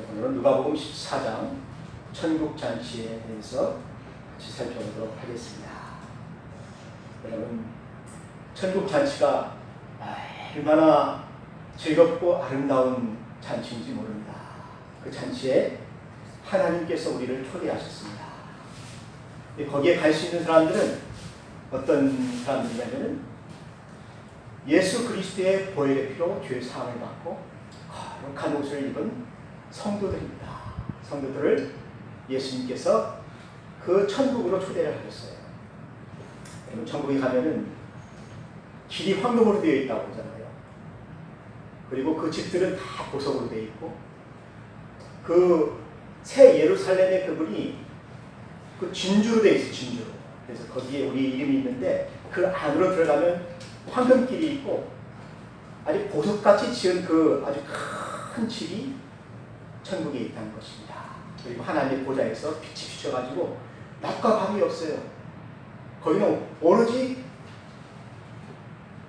오늘은 누가복음 14장 천국잔치에 대해서 같이 살펴보도록 하겠습니다. 여러분, 천국잔치가 얼마나 즐겁고 아름다운 잔치인지 모릅니다. 그 잔치에 하나님께서 우리를 초대하셨습니다. 거기에 갈 수 있는 사람들은 어떤 사람들이냐면 예수 그리스도의 보혈의 피로 죄 사함을 받고 거룩한 옷을 입은 성도들입니다. 성도들을 예수님께서 그 천국으로 초대를 하셨어요. 여러분, 천국에 가면은 길이 황금으로 되어 있다고 하잖아요. 그리고 그 집들은 다 보석으로 되어 있고, 그 새 예루살렘의 그분이 그 진주로 되어 있어요. 진주로. 그래서 거기에 우리 이름이 있는데 그 안으로 들어가면 황금길이 있고 아주 보석같이 지은 그 아주 큰 집이 천국에 있다는 것입니다. 그리고 하나님의 보좌에서 빛이 비춰가지고 낮과 밤이 없어요. 거기는 오로지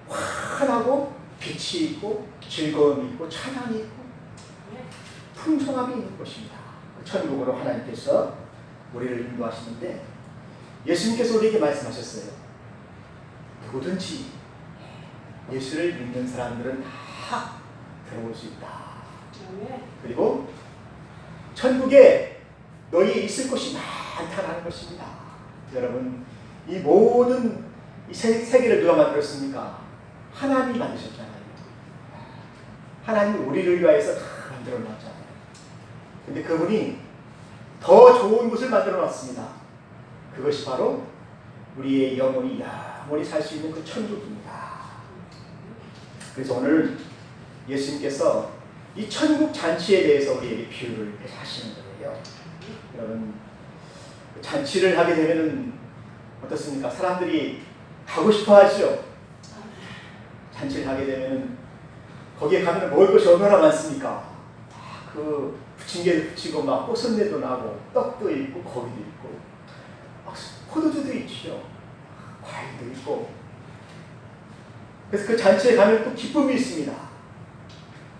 환하고 빛이 있고 즐거움이 있고 찬양이 있고 풍성함이 있는 것입니다. 그 천국으로 하나님께서 우리를 인도하시는데 예수님께서 우리에게 말씀하셨어요. 누구든지 예수를 믿는 사람들은 다 들어올 수 있다. 그리고 천국에 너희 있을 곳이 많다는 것입니다. 여러분, 이 모든 이 세계를 누가 만들었습니까? 하나님이 만드셨잖아요. 하나님이 우리를 위하여서 다 만들어 놨잖아요. 근데 그분이 더 좋은 곳을 만들어 놨습니다. 그것이 바로 우리의 영혼이 영원히 살 수 있는 그 천국입니다. 그래서 오늘 예수님께서 이 천국 잔치에 대해서 우리에게 비유를 하시는 거예요. 여러분, 잔치를 하게 되면은 어떻습니까? 사람들이 가고 싶어 하죠. 잔치를 하게 되면은 거기에 가면 먹을 것이 얼마나 많습니까? 그 부침개도 붙이고 막 꽃선내도 나고 떡도 있고 고기도 있고 막 포도주도 있죠. 과일도 있고. 그래서 그 잔치에 가면 또 기쁨이 있습니다.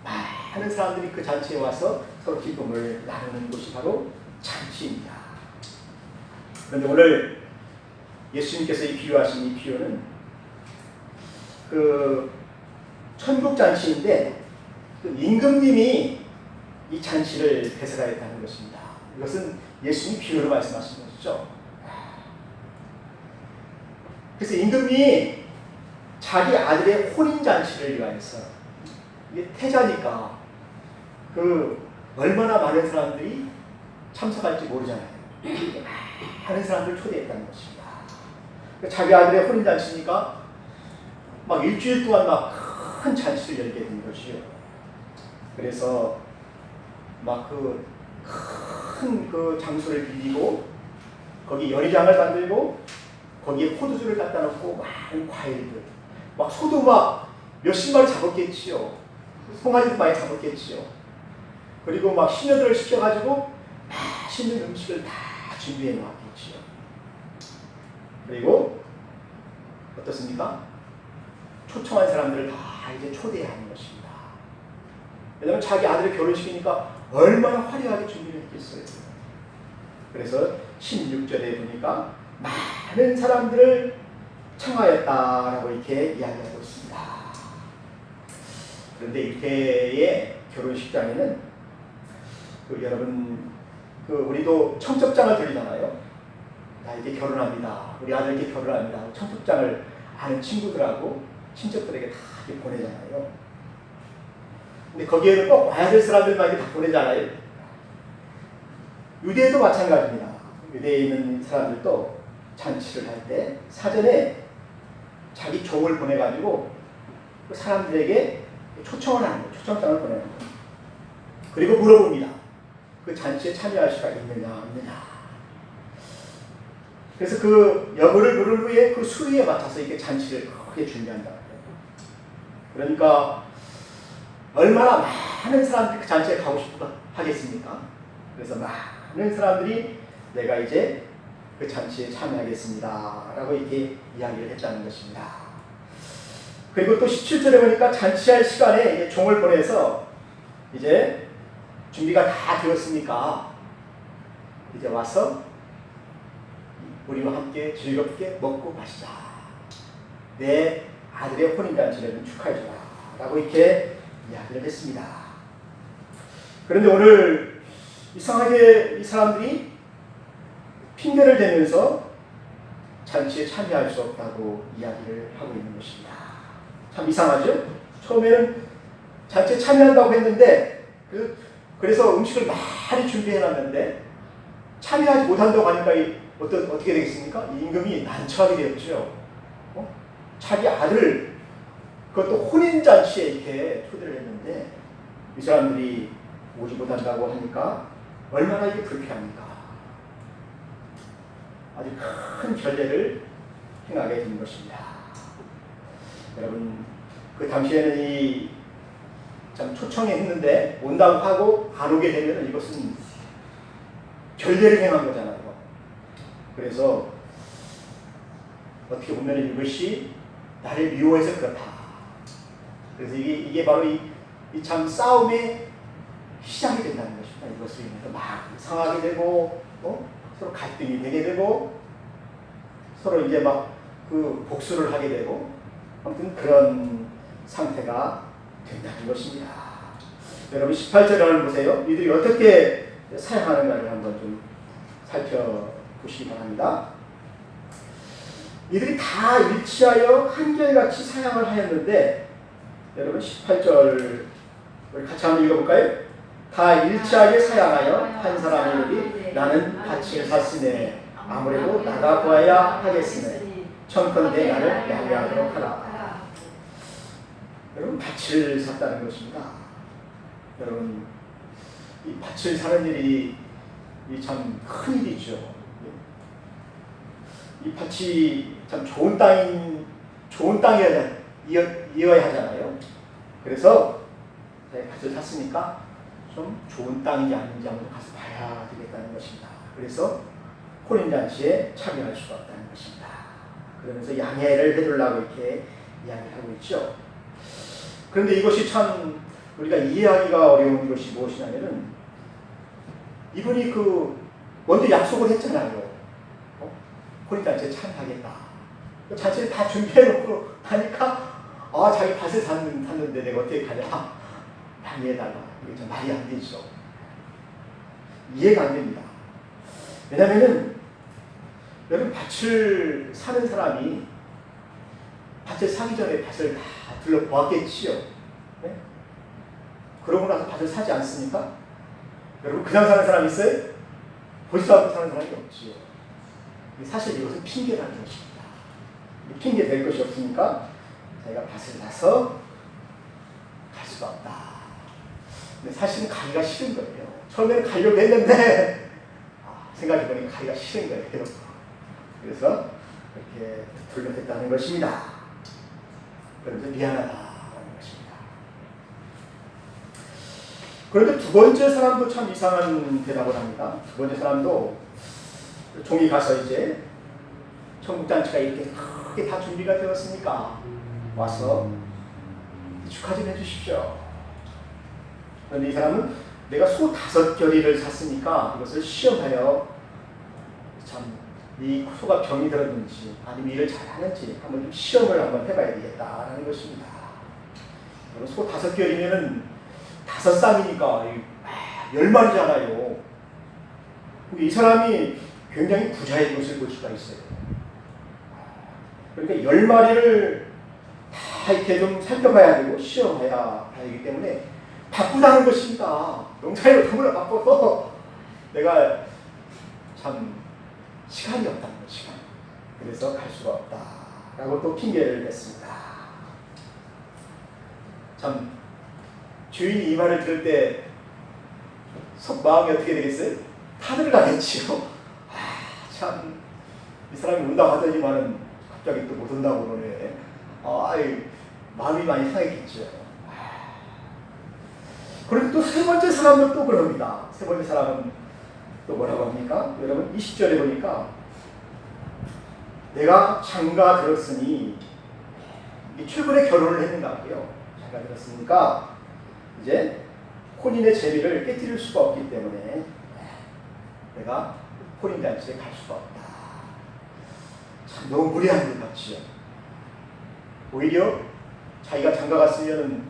많은 사람들이 그 잔치에 와서 서로 기쁨을 나누는 것이 바로 잔치입니다. 그런데 오늘 예수님께서 이 비유하신 이 비유는 그 천국 잔치인데 그 임금님이 이 잔치를 배설하였다는 것입니다. 이것은 예수님이 비유로 말씀하신 것이죠. 그래서 임금님이 자기 아들의 혼인잔치를 위하여서, 이게 태자니까 그 얼마나 많은 사람들이 참석할지 모르잖아요. 많은 사람들을 초대했다는 것입니다. 자기 아들의 혼인잔치니까 막 일주일 동안 막 큰 잔치를 열게 된 것이요. 그래서 막 그 큰 그 장소를 빌리고 거기 열의장을 만들고 거기에 포도주를 갖다 놓고 많은 과일들, 막 소도 막 몇십 마리 잡았겠지요. 송아지도 많이 잡았겠지요. 그리고 막 시녀들을 시켜가지고 맛있는 음식을 다 준비해 놓았겠지요. 그리고 어떻습니까? 초청한 사람들을 다 이제 초대하는 것입니다. 왜냐하면 자기 아들을 결혼시키니까 얼마나 화려하게 준비를 했겠어요. 그래서 16절에 보니까 많은 사람들을 청하였다라고 이렇게 이야기하고 있습니다. 그런데 이때의 결혼식장에는 여러분, 우리도 청첩장을 드리잖아요. 나 이제 결혼합니다. 우리 아들께 결혼합니다. 청첩장을 아는 친구들하고 친척들에게 다 이렇게 보내잖아요. 근데 거기에는 꼭 와야 될 사람들만 이렇게 다 보내잖아요. 유대도 마찬가지입니다. 유대에 있는 사람들도 잔치를 할 때 사전에 자기 종을 보내가지고 그 사람들에게 초청을 하는 거예요. 초청장을 보내는 거예요. 그리고 물어봅니다. 그 잔치에 참여할 수가 있느냐, 없느냐. 그래서 그 여부를 물은 후에 그 수위에 맞춰서 이렇게 잔치를 크게 준비한다. 그러니까 얼마나 많은 사람들이 그 잔치에 가고 싶어 하겠습니까? 그래서 많은 사람들이 내가 이제 그 잔치에 참여하겠습니다 라고 이렇게 이야기를 했다는 것입니다. 그리고 또 17절에 보니까 잔치할 시간에 이제 종을 보내서 이제 준비가 다 되었으니까 이제 와서 우리와 함께 즐겁게 먹고 마시자. 내 아들의 혼인잔치를 축하해주라 라고 이렇게 이야기를 했습니다. 그런데 오늘 이상하게 이 사람들이 핑계를 대면서 잔치에 참여할 수 없다고 이야기를 하고 있는 것입니다. 참 이상하죠? 처음에는 잔치에 참여한다고 했는데 그래서 음식을 많이 준비해놨는데 참여하지 못한다고 하니까 어떻게 되겠습니까? 이 임금이 난처하게 되었죠. 자기 아들 그것도 혼인잔치에 이렇게 초대를 했는데 이 사람들이 오지 못한다고 하니까 얼마나 이게 불쾌합니까? 아주 큰 결례를 행하게 된 것입니다. 여러분 그 당시에는 참 초청했는데 온다고 하고 안 오게 되면 이것은 결례를 행한 거잖아요. 그래서 어떻게 보면 이것이 나를 미워해서 그렇다. 그래서 이게 바로 이 참 싸움의 시작이 된다는 것입니다. 이것을 인해서 막 상하게 되고 서로 갈등이 되게 되고 서로 이제 막 그 복수를 하게 되고 아무튼 그런 상태가 된다는 것입니다. 여러분 18절을 보세요. 이들이 어떻게 사용하는가를 한번 좀 살펴보시기 바랍니다. 이들이 다 일치하여 한결같이 사양을 하였는데 여러분 18절을 같이 한번 읽어볼까요? 다 일치하게 사양하여 한 사람이 이르되 나는 밭을 샀으네 아무래도 나가 보아야 하겠으네 청컨대 나를 양해하도록 하라. 여러분 밭을 샀다는 것입니다. 여러분 이 밭을 사는 일이 참 큰 일이죠. 이 밭이 참 좋은 땅이어야 하잖아요. 그래서 밭을 샀으니까 좀 좋은 땅인지 아닌지 한번 가서 봐야 되겠다는 것입니다. 그래서 혼인잔치에 참여할 수가 없다는 것입니다. 그러면서 양해를 해주려고 이렇게 이야기하고 있죠. 그런데 이것이 참 우리가 이해하기가 어려운 것이 무엇이냐면은 이분이 먼저 약속을 했잖아요. 혼인잔치에 참여하겠다. 잔치를 다 준비해놓고 하니까 자기 밭을 샀는데 내가 어떻게 가냐. 양해해달라. 이게 좀 말이 안 되죠. 이해가 안 됩니다. 왜냐면은 여러분 밭을 사는 사람이 밭을 사기 전에 밭을 다 둘러보았겠지요. 네? 그러고 나서 밭을 사지 않습니까? 여러분 그냥 사는 사람이 있어요? 보지도 않고 사는 사람이 없지요. 사실 이것은 핑계라는 것입니다. 핑계 될 것이 없으니까 자기가 밭을 사서 갈 수가 없다. 근데 사실은 가기가 싫은 거예요. 처음에는 가려고 했는데 생각해보니 가기가 싫은 거예요. 그래서 그렇게 돌려댔다는 것입니다. 그래서 미안하다는 것입니다. 그런데 두 번째 사람도 참 이상한 대답을 합니다. 두 번째 사람도 종이 가서 이제 청국잔치가 이렇게 크게 다 준비가 되었으니까 와서 축하 좀 해주십시오. 그런데 이 사람은 내가 소 5결의를 샀으니까 이것을 시험하여 참 이 소가 병이 들었는지 아니면 일을 잘하는지 한번 좀 시험을 한번 해봐야 되겠다라는 것입니다. 소 5결이면은 5쌍이니까 10마리잖아요. 이 사람이 굉장히 부자인 것을 볼 수가 있어요. 그러니까 10마리를 다 이렇게 좀 살펴봐야 되고 시험해야 되기 때문에 바쁘다는 것입니다. 농사일로 너무나 바빠서 내가 참 시간이 없다는 것, 시간. 그래서 갈 수가 없다라고 또 핑계를 댔습니다. 참 주인이 이 말을 들을 때 속 마음이 어떻게 되겠어요? 타들 나겠지요. 참 이 사람이 온다고 하더니만은 갑자기 또 못 온다고 그러네. 마음이 많이 상했겠죠. 그런데 또 세 번째 사람은 또 그럽니다. 세 번째 사람은 또 뭐라고 합니까? 여러분 20절에 보니까 내가 장가 들었으니 최근에 결혼을 했는가 봐요. 장가 들었으니까 이제 혼인의 재미를 깨뜨릴 수가 없기 때문에 내가 혼인잔치에 갈 수가 없다. 참 너무 무리한 것 같지요. 오히려 자기가 장가 갔으면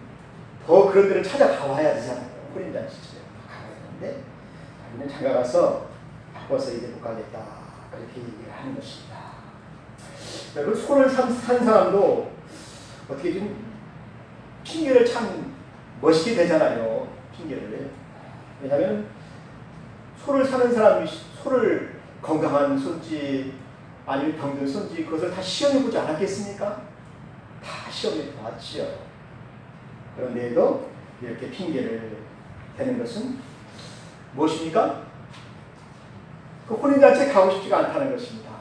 더 그런 데를 찾아가와야 되잖아요. 혼인잔치에 가야 되는데 자기는 장가 가서 바꿔서 이제 못 가겠다. 그렇게 얘기를 하는 것입니다. 여러분, 소를 산 사람도 어떻게 좀 핑계를 참 멋있게 대잖아요. 핑계를. 왜냐하면 소를 사는 사람이 소를 건강한 소인지 아니면 병든 소인지 그것을 다 시험해보지 않았겠습니까? 다 시험해보았지요. 그런데도 이렇게 핑계를 대는 것은 무엇입니까? 그 혼인잔치에 가고 싶지가 않다는 것입니다.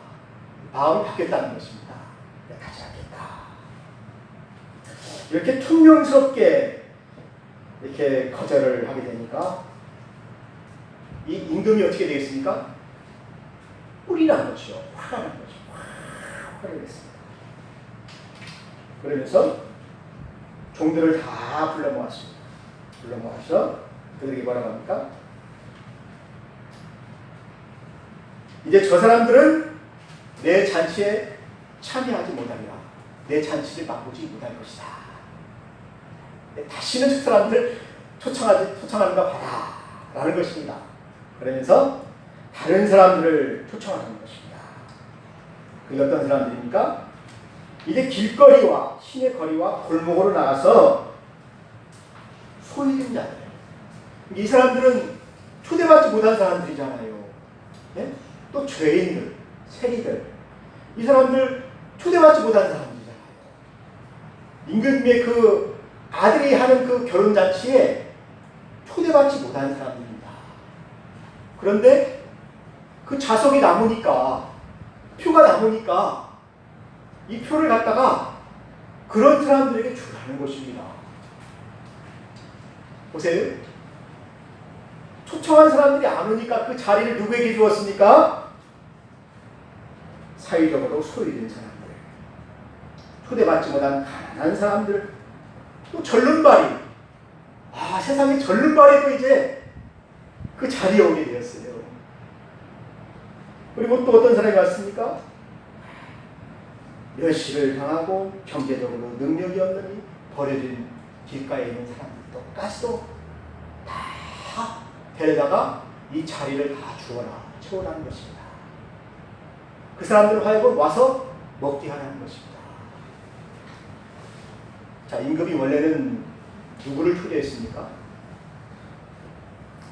마음이 바뀌었다는 것입니다. 내가 가지 않겠다. 이렇게 퉁명스럽게 이렇게 거절을 하게 되니까 이 임금이 어떻게 되겠습니까? 뿔이라는 것이요. 화가 난 거죠. 화를 냈습니다. 그러면서 종들을 다 불러 모았습니다. 불러 모아서 그들에게 뭐라고 합니까? 이제 저 사람들은 내 잔치에 참여하지 못하리라. 내 잔치를 맛보지 못할 것이다. 다시는 저 사람들 초청하는가 봐라. 라는 것입니다. 그러면서 다른 사람들을 초청하는 것입니다. 그게 어떤 사람들입니까? 이제 길거리와 시내 거리와 골목으로 나가서 소외된 자들. 이 사람들은 초대받지 못한 사람들이잖아요. 네? 또 죄인들, 세리들. 이 사람들 초대받지 못한 사람들이잖아요. 임금의 그 아들이 하는 그 결혼잔치에 초대받지 못한 사람들입니다. 그런데 그 자석이 남으니까, 표가 남으니까 이 표를 갖다가 그런 사람들에게 주라는 것입니다. 보세요. 초청한 사람들이 안 오니까 그 자리를 누구에게 주었습니까? 사회적으로 소외된 사람들, 초대받지 못한 가난한 사람들, 또 절름발이, 세상에 절름발이도 이제 그 자리에 오게 되었어요. 그리고 또 어떤 사람이 왔습니까? 멸시를 당하고 경제적으로 능력이 없느니 버려진 길가에 있는 사람들까지도 다 데려다가 이 자리를 다 채워라는 것입니다. 그 사람들 하여금 와서 먹게 하라는 것입니다. 자, 임금이 원래는 누구를 초대했습니까?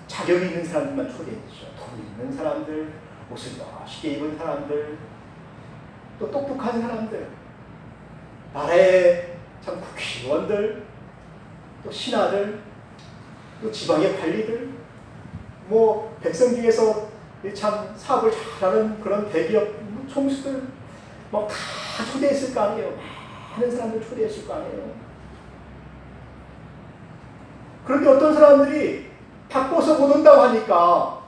자격이 있는 사람들만 초대했죠. 돈 있는 사람들, 옷을 멋있게 입은 사람들, 또 똑똑한 사람들, 나라의 참 국회의원들, 또 신하들, 또 지방의 관리들, 백성 중에서 참 사업을 잘하는 그런 대기업 총수들, 다 초대했을 거 아니에요. 많은 사람들 초대했을 거 아니에요. 그런데 어떤 사람들이 바빠서 못 온다고 하니까,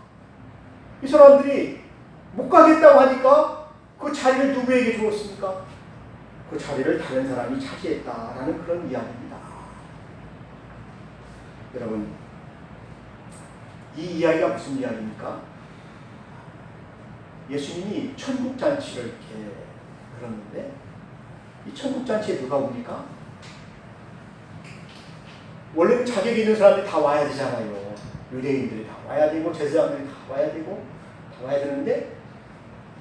이 사람들이 못 가겠다고 하니까 그 자리를 누구에게 주었습니까? 그 자리를 다른 사람이 차지했다라는 그런 이야기입니다. 여러분, 이 이야기가 무슨 이야기입니까? 예수님이 천국잔치를 이렇게 그렸는데, 이 천국잔치에 누가 옵니까? 원래는 자격이 있는 사람들이 다 와야 되잖아요. 유대인들이 다 와야 되고, 제사장들이 다 와야 되고, 다 와야 되는데,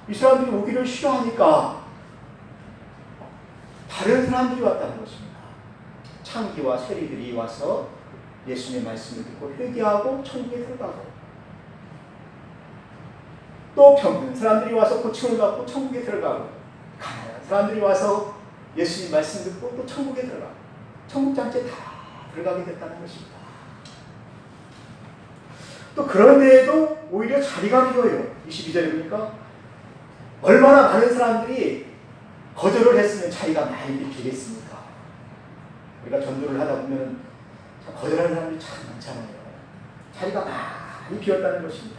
이 사람들이 오기를 싫어하니까 다른 사람들이 왔다는 것입니다. 창기와 세리들이 와서 예수님의 말씀을 듣고 회개하고 천국에 들어가고, 또 병든 사람들이 와서 고침을 받고 천국에 들어가고, 가난한 사람들이 와서 예수님 말씀 듣고 또 천국에 들어가고, 천국잔치에 다 들어가게 됐다는 것입니다. 또 그런데에도 오히려 자리가 비어요. 22절에 보니까 얼마나 많은 사람들이 거절을 했으면 자리가 많이 비겠습니까? 우리가 전도를 하다 보면 거절하는 사람들이 참 많잖아요. 자리가 많이 비었다는 것입니다.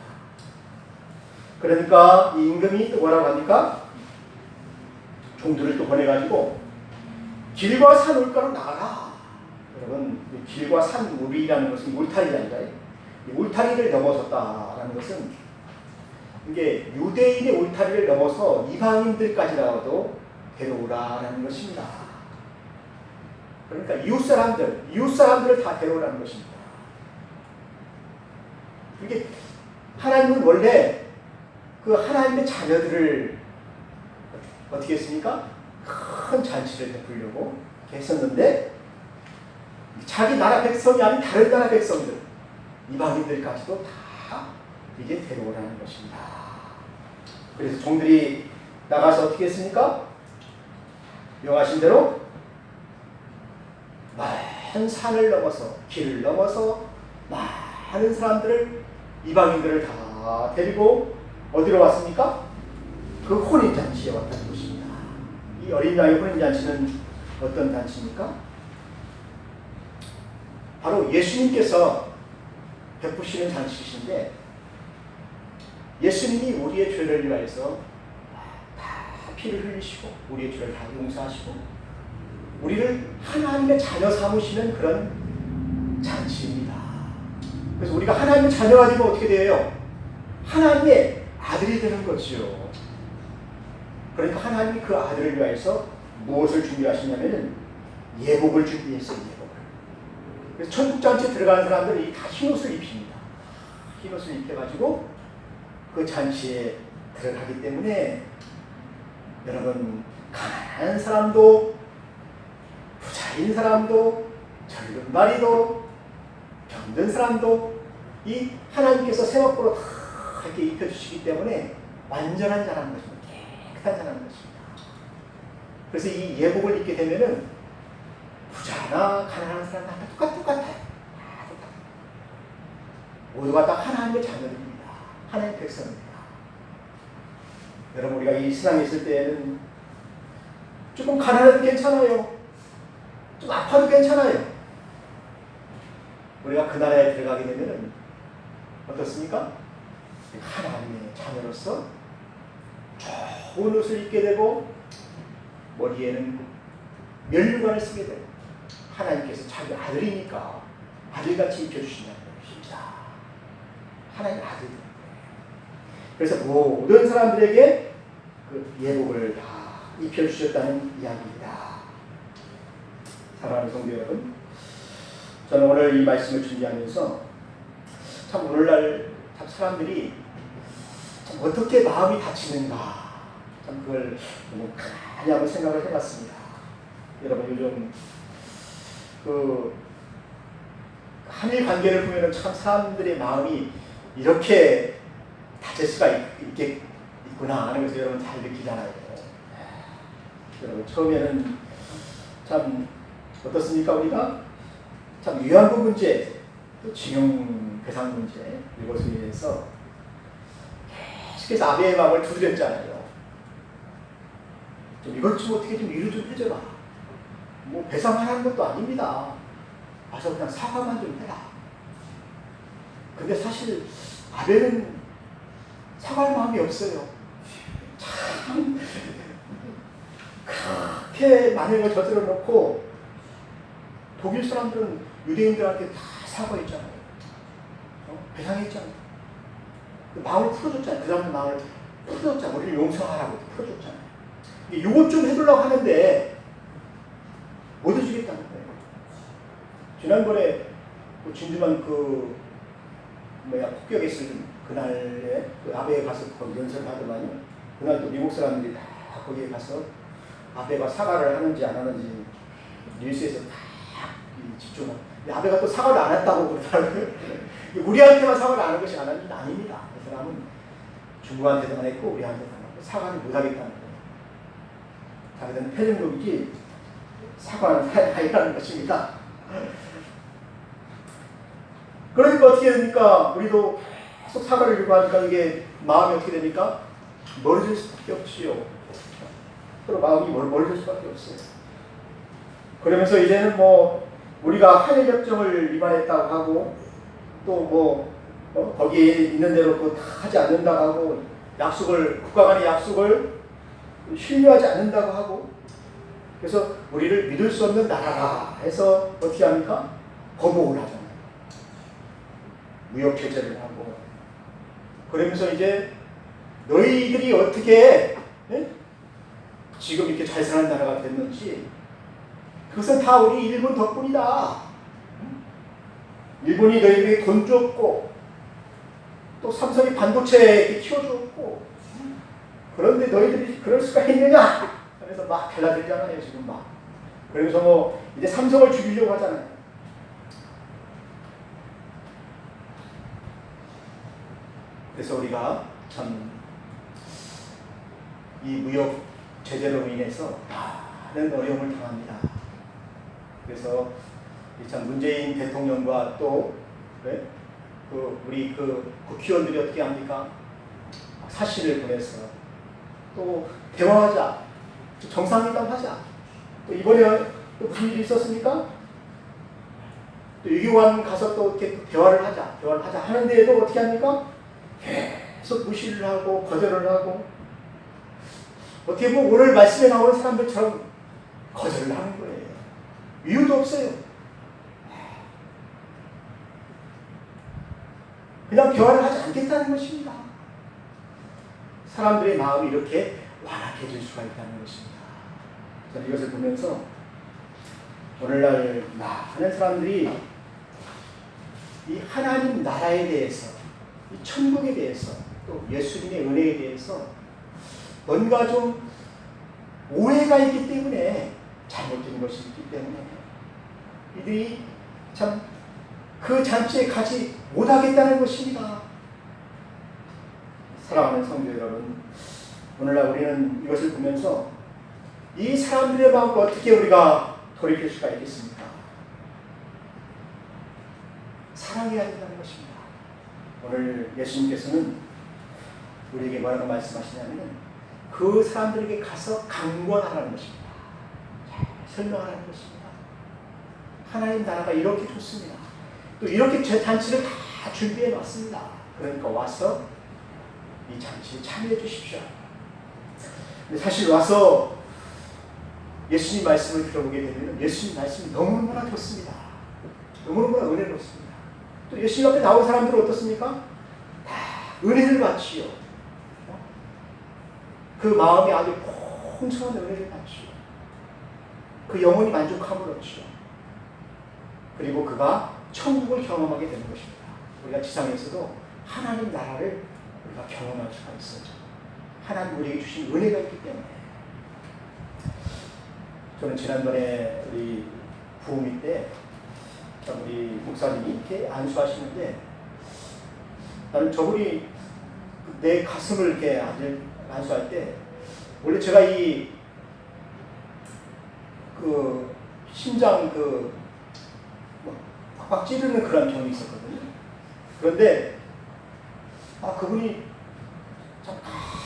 그러니까 이 임금이 또 뭐라고 합니까? 종들을 또 보내가지고 길과 산 올가로 나가라. 여러분, 길과 산 우리라는 것은 울타리란가요? 이 울타리를 넘어섰다라는 것은 이게 유대인의 울타리를 넘어서 이방인들까지라도 데려오라라는 것입니다. 그러니까 이웃 사람들을 다 데려오라는 것입니다. 이게 하나님은 원래 그 하나님의 자녀들을 어떻게 했습니까? 큰 잔치를 베풀려고 했었는데 자기 나라 백성이 아닌 다른 나라 백성들, 이방인들까지도 다 이제 데려오라는 것입니다. 그래서 종들이 나가서 어떻게 했습니까? 명하신 대로 많은 산을 넘어서 길을 넘어서 많은 사람들을, 이방인들을 다 데리고 어디로 왔습니까? 그 혼인잔치에 왔다는 것입니다. 이 어린 양의 혼인잔치는 어떤 잔치입니까? 바로 예수님께서 베푸시는 잔치이신데, 예수님이 우리의 죄를 위하여서 다 피를 흘리시고 우리의 죄를 다 용서하시고 우리를 하나님의 자녀 삼으시는 그런 잔치입니다. 그래서 우리가 하나님의 자녀가 되면 어떻게 돼요? 하나님의 아들이 되는 거죠. 그러니까 하나님이 그 아들을 위하여서 무엇을 준비하시냐면은 예복을 준비했어요. 예복을. 그래서 천국잔치에 들어가는 사람들이 다 흰옷을 입힙니다. 흰옷을 입혀가지고 그 잔치에 들어가기 때문에 여러분, 가난한 사람도 부자인 사람도 젊은마리도 병든 사람도 이 하나님께서 세마포로 다 이렇게 입혀주시기 때문에 완전한 자라는 것입니다. 깨끗한 자라는 것입니다. 그래서 이 예복을 입게 되면은 부자나 가난한 사람 다 똑같아요. 모두가 다 하나님의 자녀들입니다. 하나님의 백성입니다. 여러분, 우리가 이 세상에 있을 때에는 조금 가난해도 괜찮아요. 좀 아파도 괜찮아요. 우리가 그 나라에 들어가게 되면 어떻습니까? 하나님의 자녀로서 좋은 옷을 입게 되고 머리에는 면류관을 쓰게 되고 하나님께서 자기 아들이니까 아들같이 입혀주신다는 것입니다. 하나님 아들들. 그래서 모든 사람들에게 그 예복을 다 입혀주셨다는 이야기입니다. 사랑하는 성도 여러분, 저는 오늘 이 말씀을 준비하면서 참 오늘날 참 사람들이 참 어떻게 마음이 다치는가, 참 그걸 너무 가만히 한번 생각을 해봤습니다. 여러분, 요즘 그 한일 관계를 보면은 참 사람들의 마음이 이렇게 다칠 수가 있구나 하는 것을 여러분 잘 느끼잖아요. 여러분, 처음에는 참 어떻습니까? 우리가 참 위안부 문제, 또 징용 배상 문제, 이것에 대해서 계속해서 아베의 마음을 두드렸잖아요. 좀 이것 좀 어떻게 좀 이루 좀 해줘라. 뭐 배상하는 것도 아닙니다. 와서 그냥 사과만 좀 해라. 근데 사실 아베는 사과할 마음이 없어요. 참 그렇게 많은 걸 저질러 놓고 독일 사람들은 유대인들한테 다 사과했잖아요. 배상했잖아요. 그 마음을 풀어줬잖아요. 그 사람들 마음을 풀어줬잖아요. 우리를 용서하라고 풀어줬잖아요. 이것 좀 해주려고 하는데 못 해주겠다는 거예요. 지난번에 그 진주만 폭격했을 그날에 그 아베에 가서 거기 연설을 하더만요. 그날 또 미국 사람들이 다 거기에 가서 아베가 사과를 하는지 안 하는지 뉴스에서 다 집중하고, 아베가 또 사과를 안 했다고 그러더라고요. 우리한테만 사과를 안 한 것이 아닙니다. 그 사람은 중국한테도 안 했고 우리한테도 안 하고 사과를 못 하겠다는 거예요. 자기들은 패전국이지 사과는 아니라는 것입니다. 그러니까 어떻게 됩니까? 우리도 계속 사과를 요구하니까 이게 마음이 어떻게 됩니까? 멀어질 수밖에 없지요. 서로 마음이 멀어질 수밖에 없어요. 그러면서 이제는 우리가 한일협정을 위반했다고 하고 또 거기에 있는 대로 다 하지 않는다고 하고 국가 간의 약속을 신뢰하지 않는다고 하고, 그래서 우리를 믿을 수 없는 나라라 해서 어떻게 합니까? 보복을 하잖아요. 무역 제재를 하고. 그러면서 이제 너희들이 어떻게 지금 이렇게 잘 사는 나라가 됐는지 그것은 다 우리 일본 덕분이다. 일본이 너희에게 돈 줬고 또 삼성이 반도체 키워줬고 그런데 너희들이 그럴 수가 있느냐? 그래서 막 달라들잖아요 지금 막. 그러면서 뭐 이제 삼성을 죽이려고 하잖아요. 그래서 우리가 참 이 무역 제재로 인해서 많은 어려움을 당합니다. 그래서 참 문재인 대통령과 또 우리 국회의원들이 어떻게 합니까? 사실을 보내서 또 대화하자, 정상회담하자. 또 이번에 또 무슨 일이 있었습니까? 또 유교관 가서 또 이렇게 대화를 하자 하는데도 어떻게 합니까? 계속 무시를 하고 거절을 하고 어떻게 보면 오늘 말씀에 나오는 사람들처럼 거절을 하는 거예요. 이유도 없어요. 그냥 대화를 하지 않겠다는 것입니다. 사람들의 마음이 이렇게 완악해질 수가 있다는 것입니다. 저는 이것을 보면서 오늘날 많은 사람들이 이 하나님 나라에 대해서, 이 천국에 대해서, 또 예수님의 은혜에 대해서 뭔가 좀 오해가 있기 때문에, 잘못된 것이 있기 때문에 이들이 참 그 잔치에 가지 못하겠다는 것입니다. 사랑하는 성도 여러분, 오늘날 우리는 이것을 보면서 이 사람들의 마음을 어떻게 우리가 돌이킬 수가 있겠습니까? 사랑해야 된다는 것입니다. 오늘 예수님께서는 우리에게 뭐라고 말씀하시냐면 그 사람들에게 가서 강권하라는 것입니다. 설명하라는 것입니다. 하나님 나라가 이렇게 좋습니다. 또 이렇게 잔치를 다 준비해 놨습니다. 그러니까 와서 이 잔치에 참여해 주십시오. 근데 사실 와서 예수님 말씀을 들어보게 되면 예수님 말씀이 너무너무나 좋습니다. 너무너무나 은혜롭습니다. 또 예수님 앞에 나온 사람들은 어떻습니까? 다 은혜를 받지요. 그 마음이 아주 풍성한 은혜를 받지요. 그 영혼이 만족함을 얻지요. 그리고 그가 천국을 경험하게 되는 것입니다. 우리가 지상에서도 하나님 나라를 우리가 경험할 수가 있어요. 하나님 우리에게 주신 은혜가 있기 때문에. 저는 지난번에 우리 부흥회 때 우리 목사님이 이렇게 안수하시는데 나는 저분이 내 가슴을 이렇게 안수할 때 원래 제가 심장 팍팍 찌르는 그런 병이 있었거든요. 그런데 그분이 참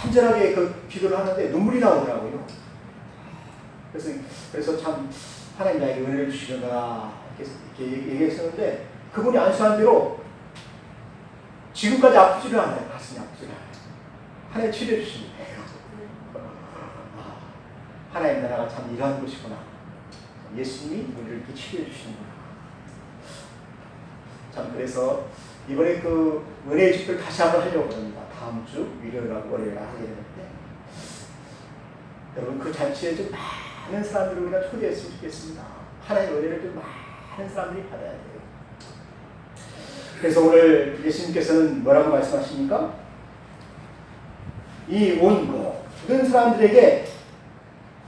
간절하게 기도를 하는데 눈물이 나오더라고요. 그래서 참 하나님 나에게 은혜를 주시려나 이렇게 얘기했었는데 그분이 안수한 대로 지금까지 아프지를 않아요. 가슴이 아프지를 않아요. 하나님 치료해 주시는 거예요. 하나님 나라가 참 이러한 곳이구나. 예수님이 우리를 이렇게 치료해 주시는구나. 참 그래서 이번에 은혜의 집회를 다시 한번 하려고 합니다. 다음 주 일요일하고 월요일에 하게 되는데 여러분 그 잔치에 좀 많은 사람들을 우리가 초대했으면 좋겠습니다. 하나님의 은혜를 좀 많은 사람들이 받아야 돼요. 그래서 오늘 예수님께서는 뭐라고 말씀하십니까? 이 온 모든 사람들에게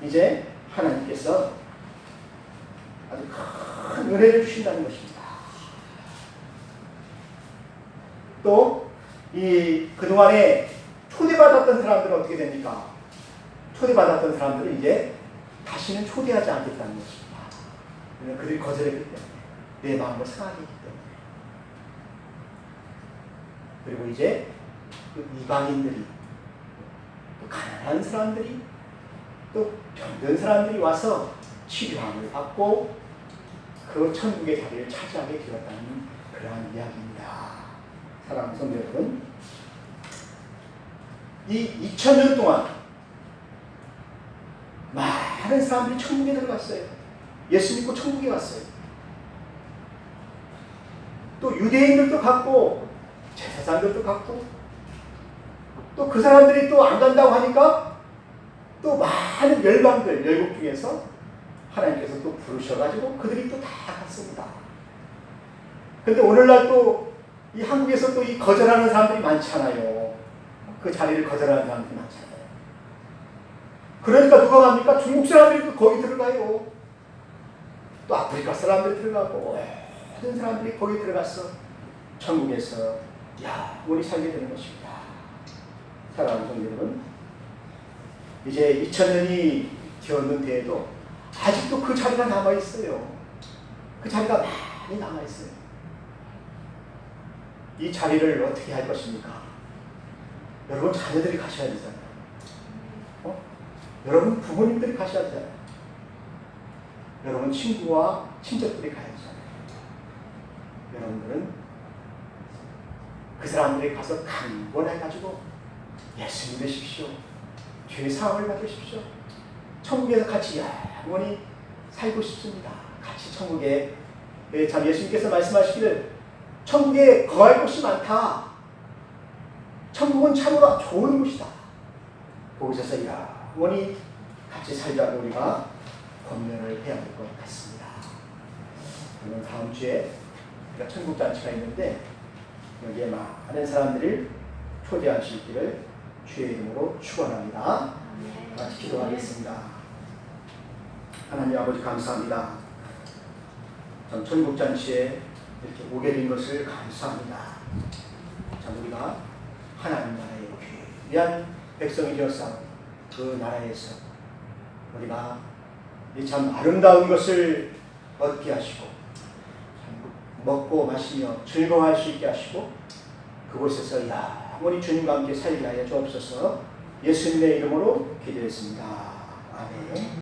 이제 하나님께서 아주 큰 은혜를 주신다는 것입니다. 또 그동안에 초대받았던 사람들은 어떻게 됩니까? 초대받았던 사람들은 이제 다시는 초대하지 않겠다는 것입니다. 왜냐하면 그들이 거절했기 때문에, 내 마음을 상하게 했기 때문에. 그리고 이제 이방인들이, 또 가난한 사람들이, 또 병든 사람들이 와서 치료함을 받고 그 천국의 자리를 차지하게 되었다는 그러한 이야기입니다. 사랑하는 성도 여러분, 이 2000년 동안 많은 사람들이 천국에 들어갔어요. 예수 믿고 천국에 갔어요. 또 유대인들도 갔고 제사장들도 갔고 또 그 사람들이 또 안 간다고 하니까 또 많은 열방들, 열국 중에서 하나님께서 또 부르셔가지고 그들이 또 다 갔습니다. 근데 오늘날 또 이 한국에서 또 이 거절하는 사람들이 많잖아요. 그 자리를 거절하는 사람들이 많잖아요. 그러니까 누가 갑니까? 중국 사람들이 또 거기 들어가요. 또 아프리카 사람들이 들어가고 모든 사람들이 거기 들어가서 천국에서 영원히 살게 되는 것입니다. 사랑하는 성도 여러분, 이제 2000년이 되었는데도 아직도 그 자리가 남아있어요. 그 자리가 많이 남아있어요. 이 자리를 어떻게 할 것입니까? 여러분 자녀들이 가셔야 되잖아요. 여러분 부모님들이 가셔야 되잖아요. 여러분 친구와 친척들이 가야 되잖아요. 여러분들은 그 사람들이 가서 강권해가지고 예수 믿으십시오. 죄 사함을 받으십시오. 천국에서 같이 영원히 살고 싶습니다. 같이 천국에 참 예수님께서 말씀하시기를 천국에 거할 곳이 많다. 천국은 참으로 좋은 곳이다. 거기서 영원히 같이 살자고 우리가 권면을 해야 될 것 같습니다. 그러면 다음 주에 우리가 천국잔치가 있는데 여기에 많은 사람들을 초대할 수 있기를 주의 이름으로 축원합니다. 같이 기도하겠습니다. 하나님 아버지 감사합니다. 전 천국잔치에 이렇게 오게 된 것을 감사합니다. 참 우리가 하나님 나라의 귀한 백성이 되었사오니 그 나라에서 우리가 이 참 아름다운 것을 얻게 하시고 먹고 마시며 즐거워할 수 있게 하시고 그곳에서 영원히 주님과 함께 살게 하여 주옵소서. 예수님의 이름으로 기도했습니다. 아멘.